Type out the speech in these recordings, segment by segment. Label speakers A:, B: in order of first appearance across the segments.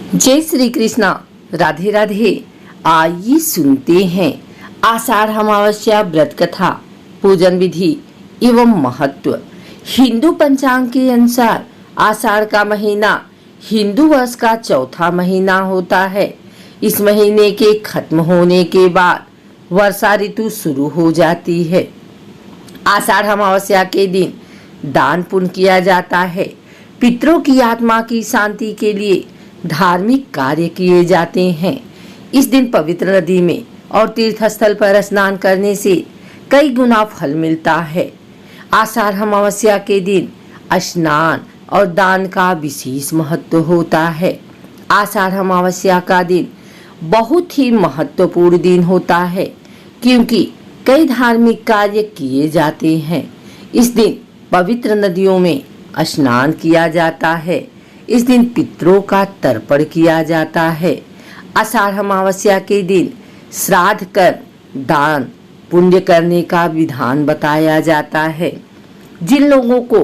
A: जय श्री कृष्णा। राधे राधे। आइए सुनते हैं आषाढ़ अमावस्या व्रत कथा, पूजन विधि एवं महत्व। हिंदू पंचांग के अनुसार आषाढ़ का महीना हिंदू वर्ष का चौथा महीना होता है। इस महीने के खत्म होने के बाद वर्षा ऋतु शुरू हो जाती है। आषाढ़ अमावस्या के दिन दान पुण्य किया जाता है। पितरों की आत्मा की शांति के लिए धार्मिक कार्य किए जाते हैं। इस दिन पवित्र नदी में और तीर्थ स्थल पर स्नान करने से कई गुना फल मिलता है। आषाढ़ अमावस्या के दिन स्नान और दान का विशेष महत्व होता है। आषाढ़ अमावस्या का दिन बहुत ही महत्वपूर्ण दिन होता है, क्योंकि कई धार्मिक कार्य किए जाते हैं। इस दिन पवित्र नदियों में स्नान किया जाता है। इस दिन पितरों का तर्पण किया जाता है। आषाढ़ अमावस्या के दिन श्राद्ध कर दान पुण्य करने का विधान बताया जाता है। जिन लोगों को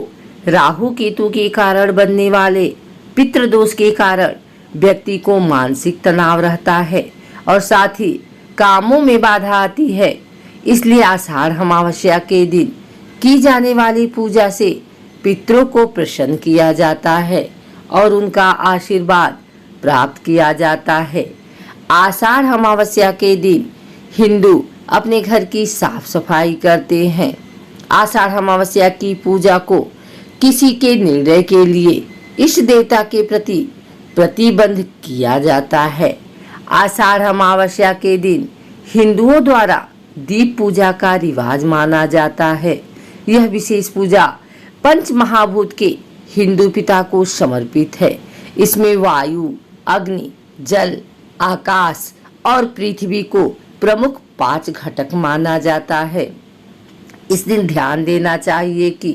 A: राहु केतु के कारण बनने वाले पितृदोष के कारण व्यक्ति को मानसिक तनाव रहता है और साथ ही कामों में बाधा आती है, इसलिए आषाढ़ अमावस्या के दिन की जाने वाली पूजा से पितरों को प्रसन्न किया जाता है और उनका आशीर्वाद प्राप्त किया जाता है। आषाढ़ अमावस्या के दिन हिंदू अपने घर की साफ सफाई करते हैं। आषाढ़ अमावस्या की पूजा को किसी के निर्णय के लिए इष्ट देवता के प्रति प्रतिबंध किया जाता है। आषाढ़ अमावस्या के दिन हिंदुओं द्वारा दीप पूजा का रिवाज माना जाता है। यह विशेष पूजा पंच महाभूत के हिंदू पिता को समर्पित है। इसमें वायु, अग्नि, जल, आकाश और पृथ्वी को प्रमुख 5 घटक माना जाता है। इस दिन ध्यान देना चाहिए कि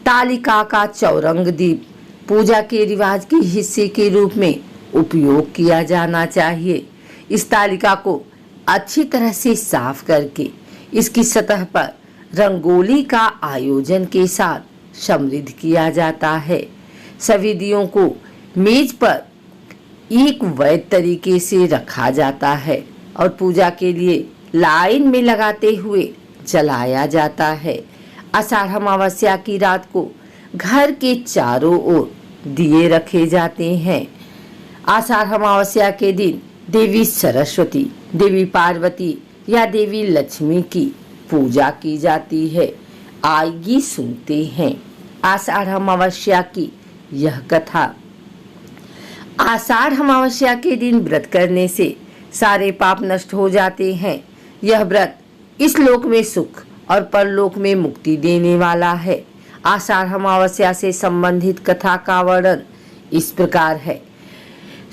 A: तालिका का चौरंग दीप पूजा के रिवाज के हिस्से के रूप में उपयोग किया जाना चाहिए। इस तालिका को अच्छी तरह से साफ करके इसकी सतह पर रंगोली का आयोजन के साथ समृद्ध किया जाता है। सभी दियों को मेज पर एक वैध तरीके से रखा जाता है और पूजा के लिए लाइन में लगाते हुए जलाया जाता है। आषाढ़ अमावस्या की रात को घर के चारों ओर दिए रखे जाते हैं। आषाढ़ अमावस्या के दिन देवी सरस्वती, देवी पार्वती या देवी लक्ष्मी की पूजा की जाती है। आइए सुनते हैं आषाढ़ अमावस्या की यह कथा। आषाढ़ अमावस्या के दिन व्रत करने से सारे पाप नष्ट हो जाते हैं। यह व्रत इस लोक में सुख और परलोक में मुक्ति देने वाला है। आषाढ़ अमावस्या से संबंधित कथा का वर्णन इस प्रकार है।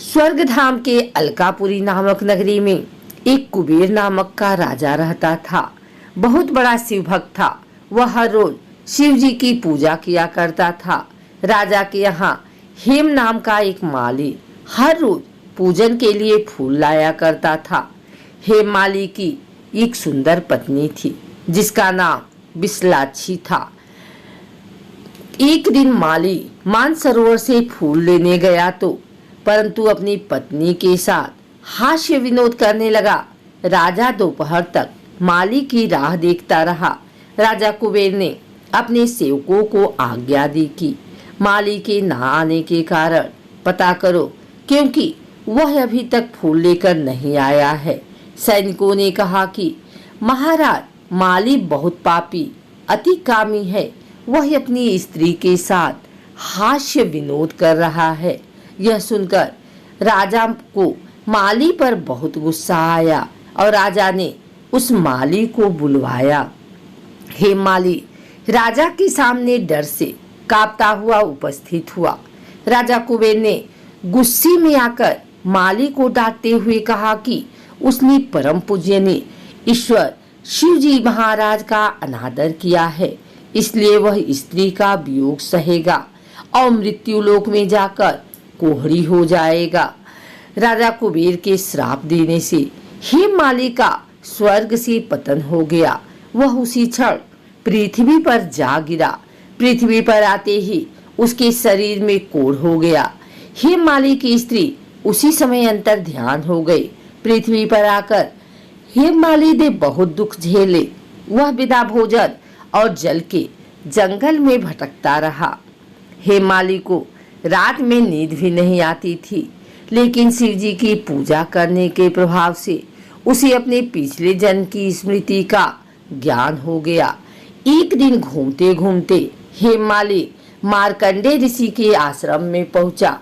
A: स्वर्ग धाम के अलकापुरी नामक नगरी में एक कुबेर नामक का राजा रहता था। बहुत बड़ा शिव भक्त था। वह हर रोज शिव जी की पूजा किया करता था। राजा के यहाँ हेम नाम का एक माली हर रोज पूजन के लिए फूल लाया करता था। हेम माली की एक सुंदर पत्नी थी जिसका नाम बिसलाक्षी था। एक दिन माली मानसरोवर से फूल लेने गया परंतु अपनी पत्नी के साथ हास्य विनोद करने लगा। राजा दोपहर तक माली की राह देखता रहा। राजा कुबेर ने अपने सेवकों को आज्ञा दी कि माली के न आने के कारण पता करो, क्योंकि वह अभी तक फूल लेकर नहीं आया है। सैनिकों ने कहा कि महाराज, माली बहुत पापी अति कामी है। वह अपनी स्त्री के साथ हास्य विनोद कर रहा है। यह सुनकर राजा को माली पर बहुत गुस्सा आया और राजा ने उस माली को बुलवाया। हे माली राजा के सामने डर से कांपता हुआ उपस्थित हुआ। राजा कुबेर ने गुस्से में आकर माली को डांटते हुए कहा कि उसने परम पूज्यनीय ईश्वर शिव जी महाराज का अनादर किया है, इसलिए वह स्त्री का वियोग सहेगा और मृत्यु लोक में जाकर कोहड़ी हो जाएगा। राजा कुबेर के श्राप देने से हेम माली का स्वर्ग से पतन हो गया। वह उसी क्षण पृथ्वी पर जा गिरा। पृथ्वी पर आते ही उसके शरीर में कोढ़ हो गया। हेम माली की स्त्री उसी समय अंतर ध्यान हो गए। पृथ्वी पर आकर हेममाली ने बहुत दुख झेले। वह बिना भोजन और जल के जंगल में भटकता रहा। हेममाली को रात में नींद भी नहीं आती थी, लेकिन शिव जी की पूजा करने के प्रभाव से उसे अपने पिछले जन्म की स्मृति का ज्ञान हो गया। एक दिन घूमते घूमते हेममाली मार्कंडे ऋषि के आश्रम में पहुंचा।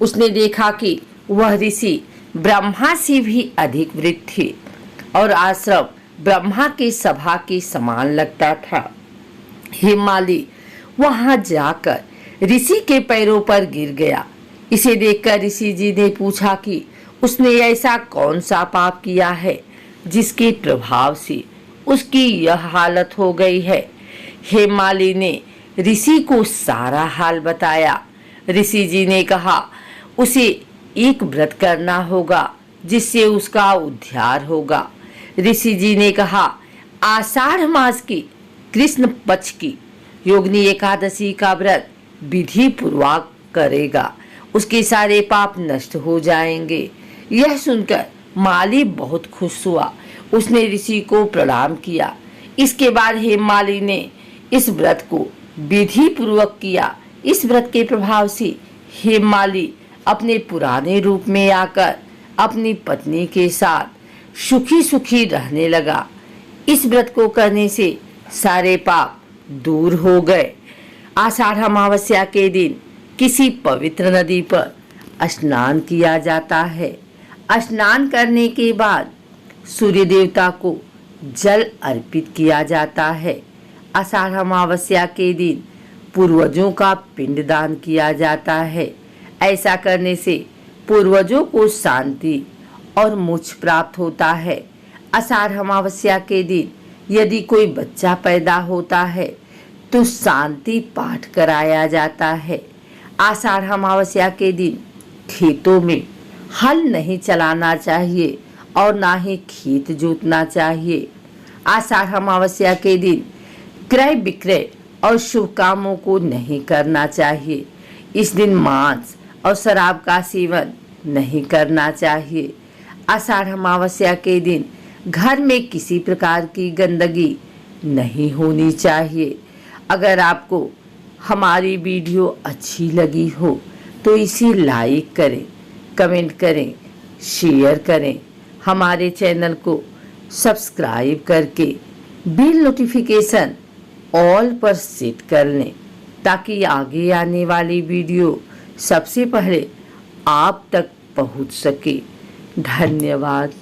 A: उसने देखा कि वह ऋषि ब्रह्मा से भी अधिक वृद्ध थे और आश्रम ब्रह्मा के सभा के समान लगता था। हेममाली वहां जाकर ऋषि के पैरों पर गिर गया। इसे देखकर ऋषि जी ने पूछा कि उसने ऐसा कौन सा पाप किया है जिसके प्रभाव से उसकी यह हालत हो गई है। हेममाली ने ऋषि को सारा हाल बताया। ऋषि जी ने कहा उसे एक व्रत करना होगा जिससे उसका उद्धार होगा। ऋषि जी ने कहा आषाढ़ मास की कृष्ण पक्ष की योगिनी एकादशी का व्रत विधि पूर्वक करेगा, उसके सारे पाप नष्ट हो जाएंगे। यह सुनकर माली बहुत खुश हुआ। उसने ऋषि को प्रणाम किया। इसके बाद हेममाली ने इस व्रत को विधि पूर्वक किया। इस व्रत के प्रभाव से हेममाली अपने पुराने रूप में आकर अपनी पत्नी के साथ सुखी सुखी रहने लगा। इस व्रत को करने से सारे पाप दूर हो गए। आषाढ़ अमावस्या के दिन किसी पवित्र नदी पर स्नान किया जाता है। स्नान करने के बाद सूर्य देवता को जल अर्पित किया जाता है। आषाढ़ अमावस्या के दिन पूर्वजों का पिंडदान किया जाता है। ऐसा करने से पूर्वजों को शांति और मोक्ष प्राप्त होता है। आषाढ़ अमावस्या के दिन यदि कोई बच्चा पैदा होता है तो शांति पाठ कराया जाता है। आषाढ़ अमावस्या के दिन खेतों में हल नहीं चलाना चाहिए और ना ही खेत जोतना चाहिए। आषाढ़ अमावस्या के दिन क्रय विक्रय और शुभ कामों को नहीं करना चाहिए। इस दिन मांस और शराब का सेवन नहीं करना चाहिए। आषाढ़ अमावस्या के दिन घर में किसी प्रकार की गंदगी नहीं होनी चाहिए। अगर आपको हमारी वीडियो अच्छी लगी हो तो इसे लाइक करें, कमेंट करें, शेयर करें। हमारे चैनल को सब्सक्राइब करके बिल नोटिफिकेशन ऑल पर सेट कर लें ताकि आगे आने वाली वीडियो सबसे पहले आप तक पहुंच सके। धन्यवाद।